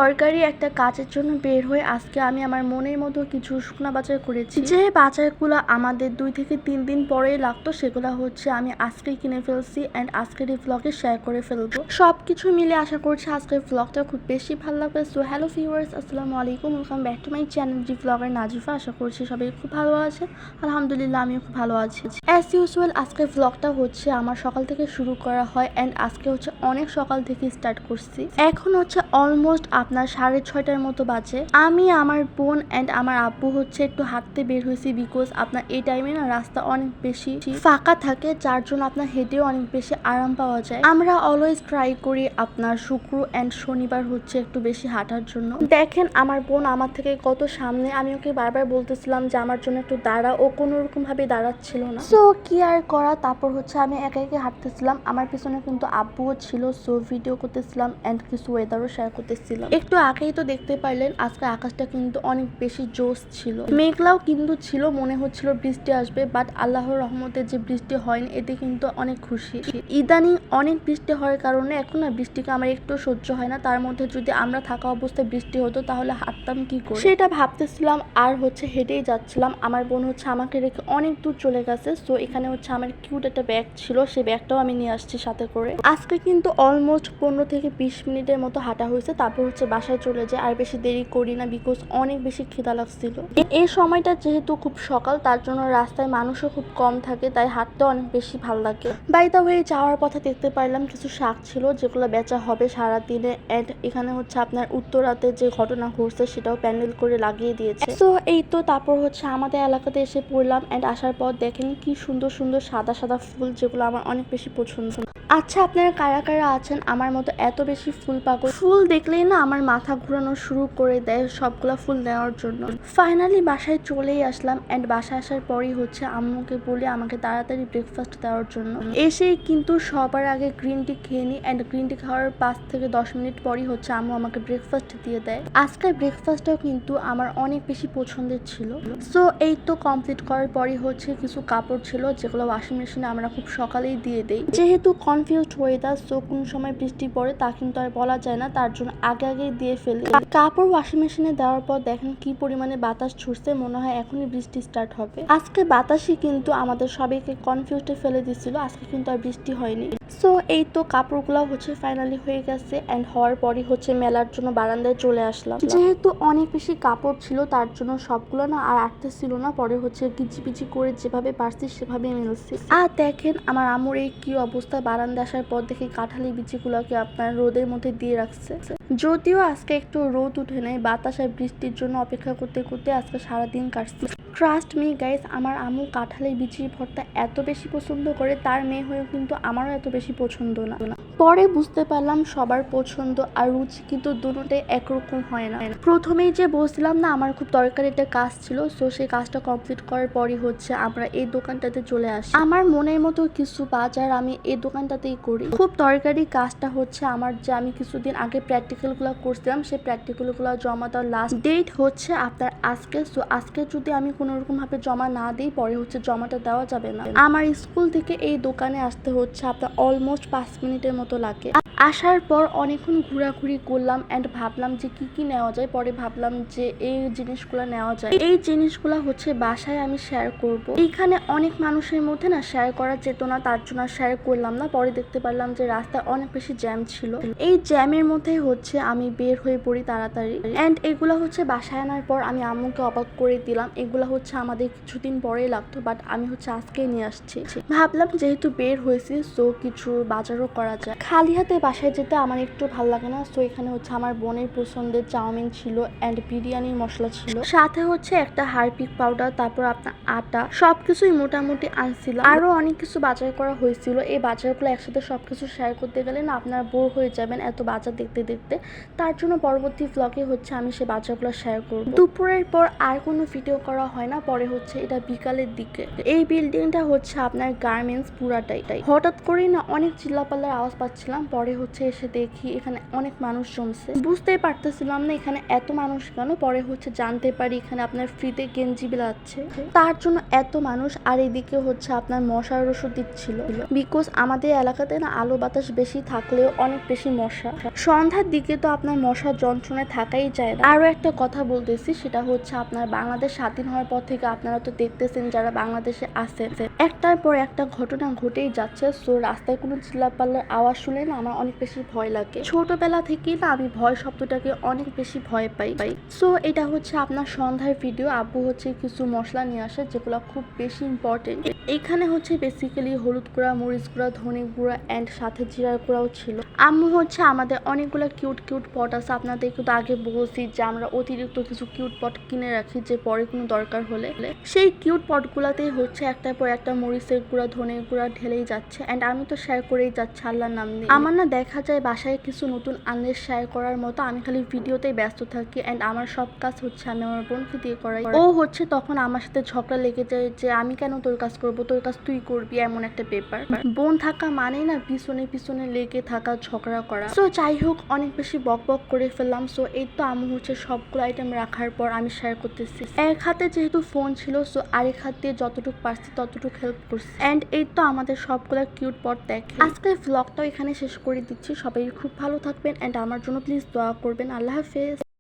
দরকারি একটা কাজের জন্য বের হয়ে আজকে আমি আমার মনের মতো কিছু শুকনা বাজার করেছি। যে বাজারগুলো আমাদের 2 থেকে 3 দিন পরেই লাগতো সেগুলো হচ্ছে আমি আজকেই কিনে ফেলছি অ্যান্ড আজকের এই ব্লগে শেয়ার করে ফেলবো। সবকিছু মিলে আশা করছি আজকের ব্লগটা খুব বেশি ভালো লাগবে। সো হ্যালো ভিউয়ার্স, আসসালামু আলাইকুম, welcome back to my channel জি ব্লগার নাজিফা। আশা করছি সবাই খুব ভালো আছেন। আলহামদুলিল্লাহ আমিও খুব ভালো আছি। অ্যাজ ইউজুয়াল আজকের ব্লগটা হচ্ছে আমার সকাল থেকে শুরু করা হয় অ্যান্ড আজকে হচ্ছে অনেক সকাল থেকে স্টার্ট করছি। এখন হচ্ছে অলমোস্ট আপনার 6:30টার মতো বাজে। আমি আমার বোন অ্যান্ড আমার আব্বু হচ্ছে একটু হাঁটতে বের হয়েছি, বিকজ আপনার এই টাইমে না রাস্তা অনেক বেশি ফাঁকা থাকে, যার জন্য আপনার হেঁটেও অনেক বেশি আরাম পাওয়া যায়। আমরা অলওয়েজ ট্রাই করি আপনার শুক্র অ্যান্ড শনিবার হচ্ছে একটু বেশি হাঁটার জন্য। দেখেন আমার বোন আমার থেকে কত সামনে, আমি ওকে বারবার বলতেছিলাম যে আমার জন্য একটু দাঁড়া, ও কোনো রকম ভাবে দাঁড়াচ্ছিল না। সো কি আর করা, তারপর হচ্ছে আমি একা একা হাঁটতেছিলাম। আমার পিছনে কিন্তু আব্বুও ছিল, সো ভিডিও করতেছিলাম অ্যান্ড কিছু ওয়েদারও শেয়ার করতেছিলাম। একটু আগেই তো দেখতে পারলেন আজকে আকাশটা কিন্তু অনেক বেশি জোশ ছিল, মেঘলাও কিন্তু ছিল, মনে হচ্ছিল বৃষ্টি আসবে, বাট আল্লাহর রহমতে যে বৃষ্টি হয়নি এতে কিন্তু অনেক খুশি। ইদানিং অনেক বৃষ্টি হওয়ার কারণে এখন না বৃষ্টিকে আমার একটু সহ্য হয় না। তার মধ্যে যদি আমরা থাকা অবস্থায় বৃষ্টি হতো তাহলে হাঁটতাম কি করে সেটা ভাবতেছিলাম, আর হচ্ছে হেঁটেই যাচ্ছিলাম। আমার বোন হচ্ছে আমাকে রেখে অনেক দূর চলে গেছে। সো এখানে হচ্ছে আমার কিউট একটা ব্যাগ ছিল, সেই ব্যাগটাও আমি নিয়ে আসছি সাথে করে। আজকে কিন্তু অলমোস্ট 15 থেকে 20 মিনিটের মতো হাঁটা হয়েছে, তারপর হচ্ছে বাসায় চলে যায়। আর বেশি দেরি করি না, বিকজ অনেক বেশি খিদা লাগছিল। এই সময়টা যেহেতু খুব সকাল, তার জন্য রাস্তায় মানুষও খুব কম থাকে, তাই হাঁটতে অনেক বেশি ভালো লাগে। বাই দ্য ওয়ে যাওয়ার পথে দেখতে পারলাম কিছু শাক ছিল যেগুলো বেচা হবে সারাদিনে, অ্যান্ড এখানে হচ্ছে আপনার উত্তরাতে যে ঘটনা ঘটছে সেটাও প্যান্ডেল করে লাগিয়ে দিয়েছে। তো এই তো তারপর হচ্ছে আমাদের এলাকাতে এসে পড়লাম অ্যান্ড আসার পর দেখেন কি সুন্দর সুন্দর সাদা সাদা ফুল, যেগুলো আমার অনেক বেশি পছন্দ। আচ্ছা আপনারা কারা কারা আছেন আমার মতো এত বেশি ফুল পাগল? ফুল দেখলেই না আমার মাথা ঘোরানো শুরু করে দেয় সবগুলা ফুল নেওয়ার জন্য। ফাইনালি বাসায় চলেই আসলাম অ্যান্ড বাসায় আসার পরই হচ্ছে আম্মুকে বলে আমাকে তাড়াতাড়ি ব্রেকফাস্ট দেওয়ার জন্য। এসেই কিন্তু সবার আগে গ্রিন টি খেয়ে নিই অ্যান্ড গ্রিন টি খাওয়ার 5 থেকে 10 মিনিট পরই হচ্ছে আম্মু আমাকে ব্রেকফাস্ট দিয়ে দেয়। আজকের ব্রেকফাস্টটাও কিন্তু আমার অনেক বেশি পছন্দের ছিল। সো এই তো কমপ্লিট করার পরই হচ্ছে কিছু কাপড় ছিল যেগুলো ওয়াশিং মেশিনে আমরা খুব সকালেই দিয়ে দেই, যেহেতু কনফিউজড ওয়েদার, সো কোন সময় বৃষ্টি পড়ে তা কিন্তু আর বলা যায় না, তার জন্য আগে আগেই দিয়ে ফেলি। কাপড় ওয়াশিং মেশিনে দেওয়ার পর দেখেন কি পরিমাণে বাতাস ছুটছে, মনে হয় এখনই বৃষ্টি স্টার্ট হবে। আজকে বাতাসই কিন্তু আমাদের সবাইকে কনফিউজডে ফেলে দিছিল, আজকে কিন্তু আর বৃষ্টি হয়নি। সো এই তো কাপড়গুলো হচ্ছে ফাইনালি হয়ে গেছে অ্যান্ড হওয়ার পরই হচ্ছে মেলার জন্য বারান্দায় চলে আসলাম। যেহেতু অনেক বেশি কাপড় ছিল তার জন্য সবগুলো না আর আটতে ছিল না, পরে হচ্ছে কিচিপিচি করে যেভাবে পারছি সেভাবে মেলছি। আর দেখেন আমার আম্মুর এই কি অবস্থা, বারান্দা আসার পর দেখি কাঁঠালি বিচিগুলোকে আপনার রোদের মধ্যে দিয়ে রাখছে। যদিও আজকে একটু রোদ উঠে নেই, বাতাস আর বৃষ্টির জন্য অপেক্ষা করতে করতে আজকে সারাদিন কাটছে। ট্রাস্ট মি গাইস, আমার আম্মু কাঁঠালের বিচির ভর্তা এত বেশি পছন্দ করে, তার মেয়ে হয়েও কিন্তু আমারও এত বেশি পছন্দ না। পরে বুঝতে পারলাম সবার পছন্দ আর রুচি কিন্তু দুটোটাই একরকম হয় না। প্রথমেই যে বলছিলাম না আমার খুব দরকারি একটা কাজ ছিল, সো সেই কাজটা কমপ্লিট করার পরই হচ্ছে আমরা এই দোকানটাতে চলে আসি। আমার মনের মতো কিছু বাজার আমি এই দোকানটাতেই করি। খুব দরকারি কাজটা হচ্ছে আমার, যে আমি কিছুদিন আগে প্র্যাকটিক্যালগুলো করছিলাম, সেই প্র্যাকটিক্যালগুলো জমা দেওয়ার লাস্ট ডেট হচ্ছে আপনার আজকে। সো আজকে যদি আমি কোনো রকম ভাবে জমা না দিই পরে হচ্ছে জমাটা দেওয়া যাবে না। আমার স্কুল থেকে এই দোকানে আসতে হচ্ছে আপনার অলমোস্ট 5 মিনিটের মতো লাগে। আসার পর অনেকক্ষণ ঘোরাঘুরি করলাম অ্যান্ড ভাবলাম যে কি কি নেওয়া যায়, পরে ভাবলাম যে এই জিনিসগুলো নেওয়া যায়। এই জিনিসগুলো হচ্ছে বাসায় আমি শেয়ার করব। এইখানে অনেক মানুষের মধ্যে না শেয়ার করা যেত না, তার জন্য শেয়ার করলাম না। পরে দেখতে পারলাম যে রাস্তায় অনেক বেশি জ্যাম ছিল, এই জ্যামের মধ্যেই হচ্ছে আমি বের হয়ে পড়ি তাড়াতাড়ি। অ্যান্ড এগুলো হচ্ছে বাসায় আনার পর আমি আম্মুকে অবাক করে দিলাম, এগুলো হচ্ছে আমাদের কিছুদিন পরেই লাগতো, বাট আমি হচ্ছে আজকেই নিয়ে আসছি। ভাবলাম যেহেতু বের হয়েছি সো কিছু বাজারও করা যায়। খালি হাতে বাসায় যেতে আমার একটু ভালো লাগে না, সো এখানে হচ্ছে আমার বোনের পছন্দের চাউমিন ছিল অ্যান্ড বিরিয়ানির মশলা ছিল, সাথে হচ্ছে একটা হারপিক পাউডার, তারপর আপনার আটা, সবকিছুই মোটামুটি আনছিলাম। আরো অনেক কিছু বাজার করা হয়েছিল। এই বাজারগুলো একসাথে সবকিছু শেয়ার করতে গেলে না আপনারা বোর হয়ে যাবেন এত বাজার দেখতে দেখতে, তার জন্য পরবর্তী ব্লগে হচ্ছে আমি সেই বাজারগুলো শেয়ার করব। দুপুরের পর আর কোনো ভিডিও করা হয় না, পরে হচ্ছে এটা বিকালের দিকে। এই বিল্ডিংটা হচ্ছে আপনার গার্মেন্টস পুরাটাই। হঠাৎ করেই না অনেক চিল্লাপাল্লার আওয়াজ পাচ্ছিলাম, পরে হচ্ছে এসে দেখি এখানে অনেক মানুষ জমছে, বুঝতেই পারতেছিলাম না এখানে এত মানুষ কেন। পরে হচ্ছে জানতে পারি এখানে আপনার ফ্রিতে গেঞ্জি বিলাচ্ছে, তার জন্য এত মানুষ। আর এদিকে হচ্ছে আপনার মশার ওষুধ দিচ্ছিল, বিকজ আমাদের এলাকাতে না আলো বাতাস বেশি থাকলেও অনেক বেশি মশা। সন্ধ্যার দিকে তো আপনার মশার যন্ত্রণায় থাকাই যায় না। আরো একটা কথা বলতেছি, সেটা হচ্ছে আপনার বাংলাদেশ স্বাধীন হওয়ার পর থেকে আপনারা তো দেখতেছেন যারা বাংলাদেশে আছে, একটার পর একটা ঘটনা ঘটেই যাচ্ছে। সো রাস্তায় কোনো চিল্লাপাল্লার আওয়াজ শুনে না আমার অনেক বেশি ভয় লাগে। ছোটবেলা থেকেই না আমি ভয় শব্দটাকে অনেক বেশি ভয় পাই। সো এটা হচ্ছে আপনার সন্ধ্যার ভিডিও। আব্বু হচ্ছে কিছু মশলা নিয়ে আসে যেগুলো খুব বেশি ইম্পর্টেন্ট। এখানে হচ্ছে বেসিক্যালি হলুদ গুঁড়া, মরিচ গুঁড়া, ধনে গুঁড়া এন্ড সাথে জিরার গুঁড়াও ছিল। আম্মু হচ্ছে আমাদের অনেকগুলো কিউট কিউট পট আছে, আপনাদের কিন্তু আগে বলছি যে আমরা অতিরিক্ত কিছু কিউট পট কিনে রাখি যে পরে কোনো দরকার হলে। সেই কিউট পটগুলাতেই হচ্ছে একটার পর একটা মরিচের গুঁড়া, ধনে গুঁড়া ঢেলেই যাচ্ছে। এন্ড আমি তো শেয়ার করেই যাচ্ছি আল্লাহর নাম নিয়ে। আমার না দেখা যায় বাসায় কিছু নতুন আনলে শেয়ার করার মতো আমি খালি ভিডিওতেই ব্যস্ত থাকি। এন্ড আমার সব কাজ হচ্ছে আমি আমার বোনকে দিয়ে করাই। ও হচ্ছে তখন আমার সাথে ঝগড়া লেগে যায় যে আমি কেন তোর কাজ করবো, তোর কাজ তুই করবি, এমন একটা ব্যাপার। বোন থাকা মানে না পিছনে পিছনে লেগে থাকা, ঝগড়া করা। সো যাই হোক অনেক বেশি বক বক করে ফেললাম। সো এই তো আমি হচ্ছে সবগুলো আইটেম রাখার পর আমি শেয়ার করতেছি। এক হাতে যেহেতু ফোন ছিল সো আরেক হাত দিয়ে যতটুকু পারছি ততটুকু হেল্প করছি। এন্ড এই তো আমাদের সবগুলো কিউট পট দেখে। আজকের ভ্লগটাও এখানে শেষ করে দিচ্ছি। সবাই খুব ভালো থাকবেন এন্ড আমার জন্য প্লিজ দোয়া করবেন। আল্লাহ হাফেজ।